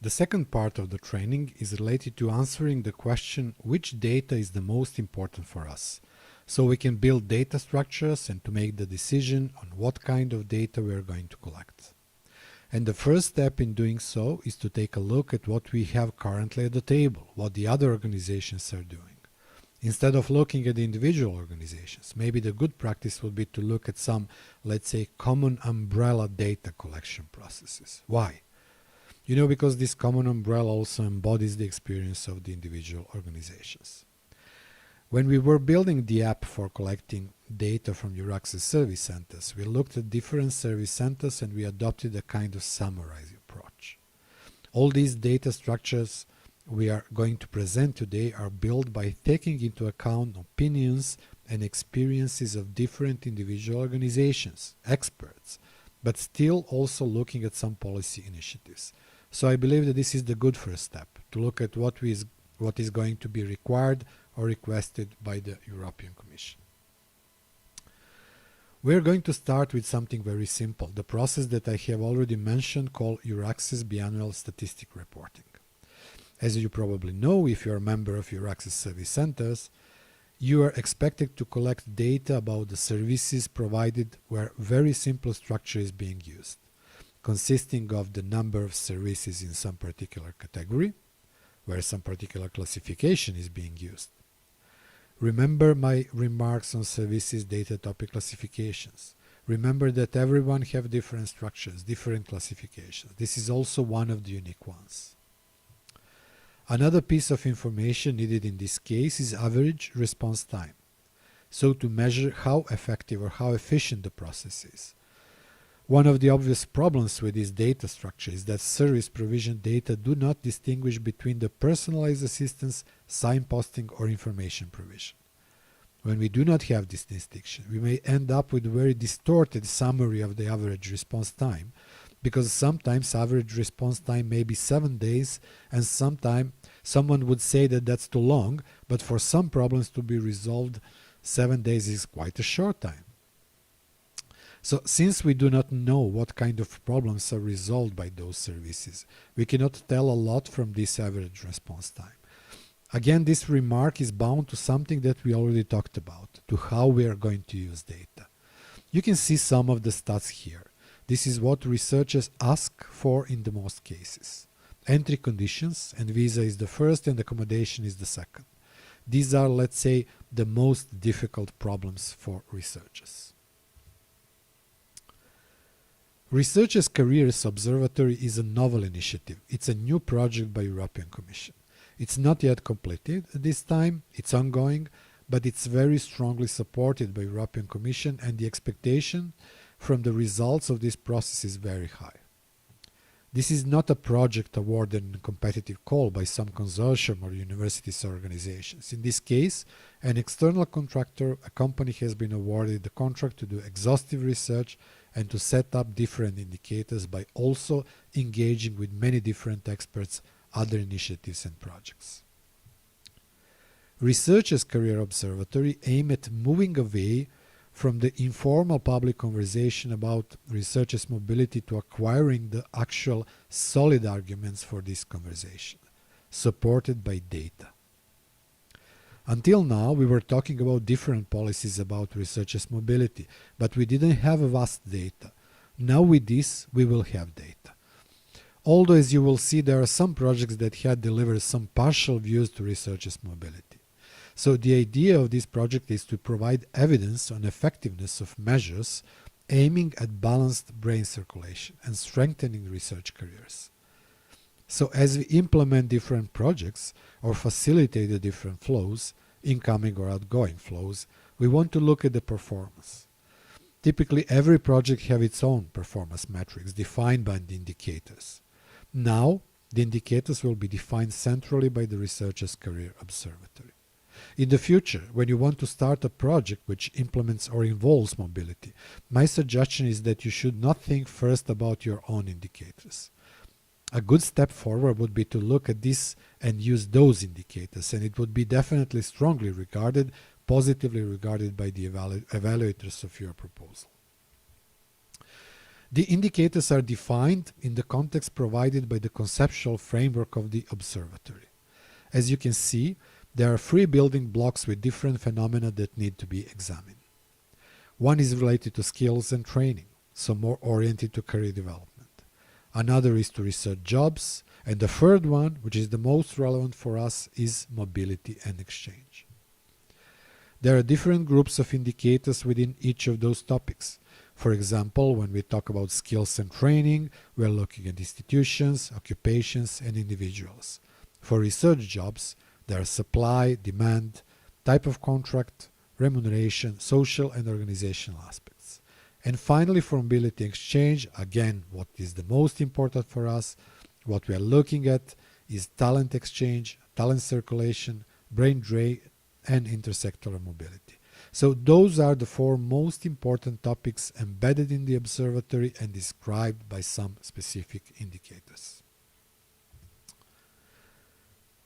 The second part of the training is related to answering the question which data is the most important for us, so we can build data structures and to make the decision on what kind of data we are going to collect. And the first step in doing so is to take a look at what we have currently at the table, what the other organizations are doing. Instead of looking at the individual organizations, maybe the good practice would be to look at some, let's say, common umbrella data collection processes. Why? You know, because this common umbrella also embodies the experience of the individual organizations. When we were building the app for collecting data from EURAXESS service centers, we looked at different service centers and we adopted a kind of summarizing approach. All these data structures we are going to present today are built by taking into account opinions and experiences of different individual organizations, experts, but still also looking at some policy initiatives. So I believe that this is the good first step, to look at what is going to be required or requested by the European Commission. We're going to start with something very simple, the process that I have already mentioned called EURAXESS biannual statistic reporting. As you probably know, if you're a member of EURAXESS service centers, you are expected to collect data about the services provided where very simple structure is being used, consisting of the number of services in some particular category, where some particular classification is being used. Remember my remarks on services data topic classifications. Remember that everyone have different structures, different classifications. This is also one of the unique ones. Another piece of information needed in this case is average response time. So to measure how effective or how efficient the process is. One of the obvious problems with this data structure is that service provision data do not distinguish between the personalized assistance, signposting, or information provision. When we do not have this distinction, we may end up with a very distorted summary of the average response time, because sometimes average response time may be 7 days, and sometimes someone would say that that's too long, but for some problems to be resolved, 7 days is quite a short time. So since we do not know what kind of problems are resolved by those services, we cannot tell a lot from this average response time. Again, this remark is bound to something that we already talked about, to how we are going to use data. You can see some of the stats here. This is what researchers ask for in the most cases. Entry conditions, and visa is the first and accommodation is the second. These are, let's say, the most difficult problems for researchers. Researchers' Career Observatory is a novel initiative. It's a new project by European Commission. It's not yet completed at this time, it's ongoing, but it's very strongly supported by European Commission, and the expectation from the results of this process is very high. This is not a project awarded in a competitive call by some consortium or universities or organizations. In this case, an external contractor, a company, has been awarded the contract to do exhaustive research and to set up different indicators by also engaging with many different experts, other initiatives and projects. Researchers' Career Observatory aim at moving away from the informal public conversation about researchers' mobility to acquiring the actual solid arguments for this conversation, supported by data. Until now, we were talking about different policies about researchers' mobility, but we didn't have vast data. Now with this, we will have data. Although, as you will see, there are some projects that had delivered some partial views to researchers' mobility. So the idea of this project is to provide evidence on effectiveness of measures aiming at balanced brain circulation and strengthening research careers. So as we implement different projects or facilitate the different flows, incoming or outgoing flows, we want to look at the performance. Typically, every project has its own performance metrics defined by the indicators. Now, the indicators will be defined centrally by the Researchers' Career Observatory. In the future, when you want to start a project which implements or involves mobility, my suggestion is that you should not think first about your own indicators. A good step forward would be to look at this and use those indicators, and it would be definitely strongly regarded, positively regarded by the evaluators of your proposal. The indicators are defined in the context provided by the conceptual framework of the observatory. As you can see, there are three building blocks with different phenomena that need to be examined. One is related to skills and training, so more oriented to career development. Another is to research jobs, and the third one, which is the most relevant for us, is mobility and exchange. There are different groups of indicators within each of those topics. For example, when we talk about skills and training, we are looking at institutions, occupations, and individuals. For research jobs, there are supply, demand, type of contract, remuneration, social and organizational aspects. And finally, for mobility exchange, again, what is the most important for us, what we are looking at is talent exchange, talent circulation, brain drain, and intersectoral mobility. So those are the four most important topics embedded in the observatory and described by some specific indicators.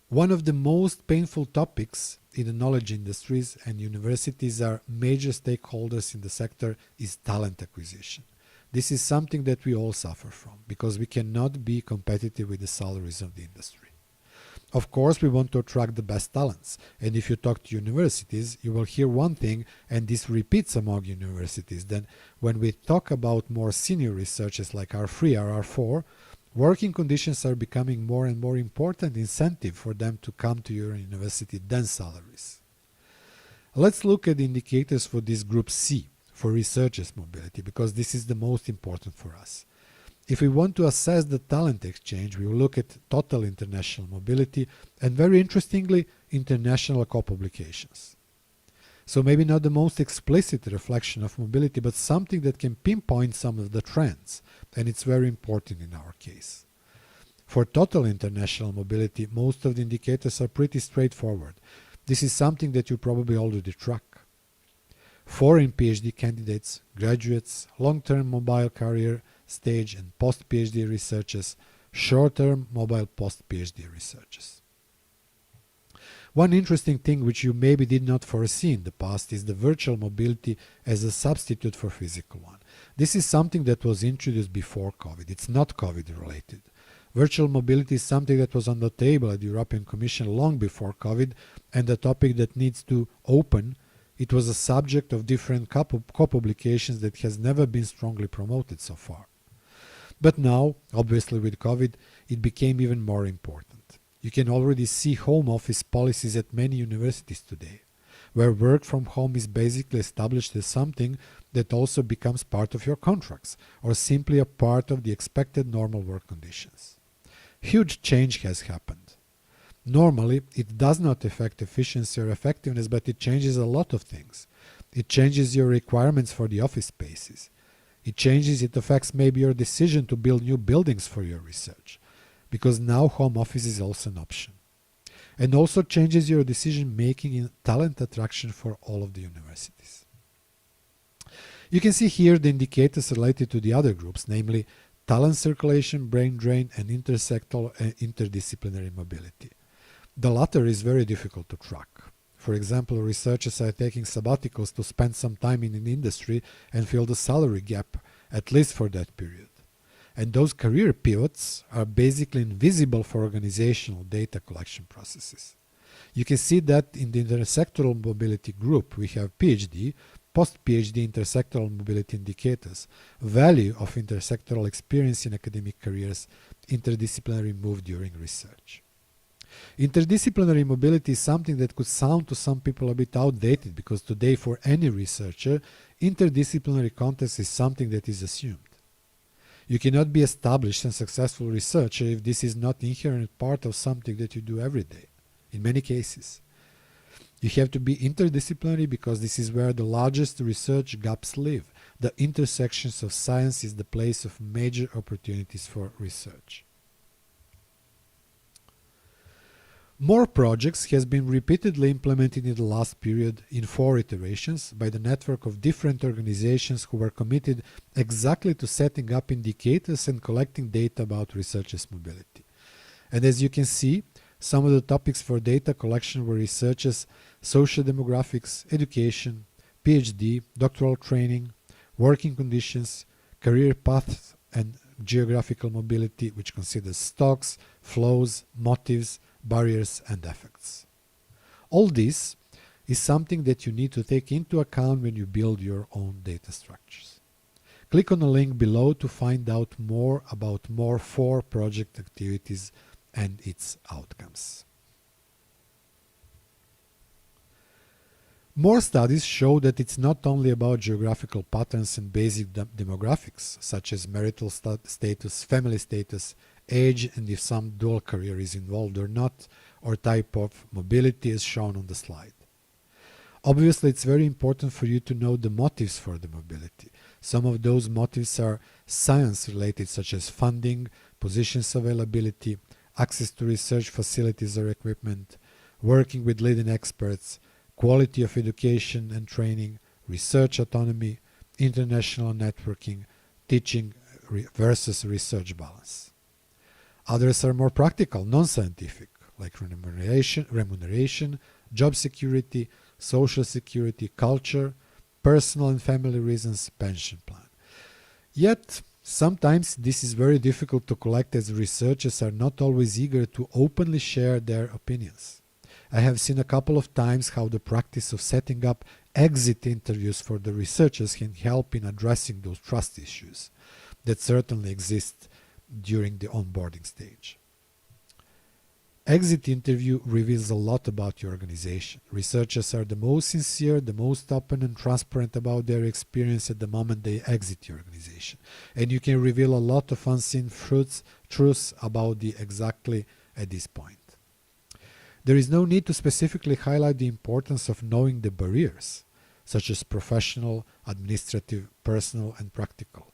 One of the most painful topics in the knowledge industries and universities are major stakeholders in the sector is talent acquisition. This is something that we all suffer from because we cannot be competitive with the salaries of the industry. Of course, we want to attract the best talents, and if you talk to universities, you will hear one thing, and this repeats among universities. Then when we talk about more senior researchers like R3 or R4, working conditions are becoming more and more important incentive for them to come to your university than salaries. Let's look at the indicators for this group C, for researchers' mobility, because this is the most important for us. If we want to assess the talent exchange, we will look at total international mobility and, very interestingly, international co-publications. So maybe not the most explicit reflection of mobility, but something that can pinpoint some of the trends, and it's very important in our case. For total international mobility, most of the indicators are pretty straightforward. This is something that you probably already track. Foreign PhD candidates, graduates, long-term mobile career stage and post-PhD researchers, short-term mobile post-PhD researchers. One interesting thing which you maybe did not foresee in the past is the virtual mobility as a substitute for physical one. This is something that was introduced before COVID. It's not COVID related. Virtual mobility is something that was on the table at the European Commission long before COVID, and a topic that needs to open. It was a subject of different co-publications that has never been strongly promoted so far. But now, obviously with COVID, it became even more important. You can already see home office policies at many universities today, where work from home is basically established as something that also becomes part of your contracts, or simply a part of the expected normal work conditions. Huge change has happened. Normally, it does not affect efficiency or effectiveness, but it changes a lot of things. It changes your requirements for the office spaces. It affects maybe your decision to build new buildings for your research, because now home office is also an option. And also changes your decision making in talent attraction for all of the universities. You can see here the indicators related to the other groups, namely talent circulation, brain drain, and intersectoral and interdisciplinary mobility. The latter is very difficult to track. For example, researchers are taking sabbaticals to spend some time in an industry and fill the salary gap, at least for that period. And those career pivots are basically invisible for organizational data collection processes. You can see that in the intersectoral mobility group, we have PhD, post-PhD intersectoral mobility indicators, value of intersectoral experience in academic careers, interdisciplinary move during research. Interdisciplinary mobility is something that could sound to some people a bit outdated, because today for any researcher, interdisciplinary context is something that is assumed. You cannot be established and successful researcher if this is not inherent part of something that you do every day, in many cases. You have to be interdisciplinary because this is where the largest research gaps live. The intersections of science is the place of major opportunities for research. More projects has been repeatedly implemented in the last period in 4 iterations by the network of different organizations who were committed exactly to setting up indicators and collecting data about researchers' mobility. And as you can see, some of the topics for data collection were researchers, social demographics, education, PhD, doctoral training, working conditions, career paths and geographical mobility, which considers stocks, flows, motives, barriers, and effects. All this is something that you need to take into account when you build your own data structures. Click on the link below to find out more about MORE4 project activities and its outcomes. More studies show that it's not only about geographical patterns and basic demographics, such as marital status, family status, age, and if some dual career is involved or not, or type of mobility as shown on the slide. Obviously, it's very important for you to know the motives for the mobility. Some of those motives are science-related, such as funding, positions availability, access to research facilities or equipment, working with leading experts, quality of education and training, research autonomy, international networking, teaching versus research balance. Others are more practical, non-scientific, like remuneration, job security, social security, culture, personal and family reasons, pension plan. Yet, sometimes this is very difficult to collect as researchers are not always eager to openly share their opinions. I have seen a couple of times how the practice of setting up exit interviews for the researchers can help in addressing those trust issues that certainly exist during the onboarding stage. Exit interview reveals a lot about your organization. Researchers are the most sincere, the most open and transparent about their experience at the moment they exit your organization. And you can reveal a lot of unseen truths about the exactly at this point. There is no need to specifically highlight the importance of knowing the barriers, such as professional, administrative, personal, and practical,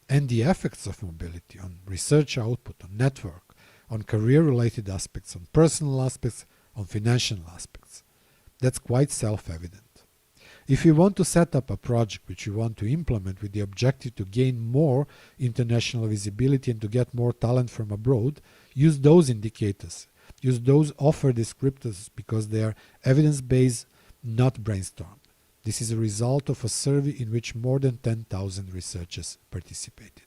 and the effects of mobility on research output, on network, on career-related aspects, on personal aspects, on financial aspects. That's quite self-evident. If you want to set up a project which you want to implement with the objective to gain more international visibility and to get more talent from abroad, use those indicators. Use those offer descriptors because they are evidence-based, not brainstormed. This is a result of a survey in which more than 10,000 researchers participated.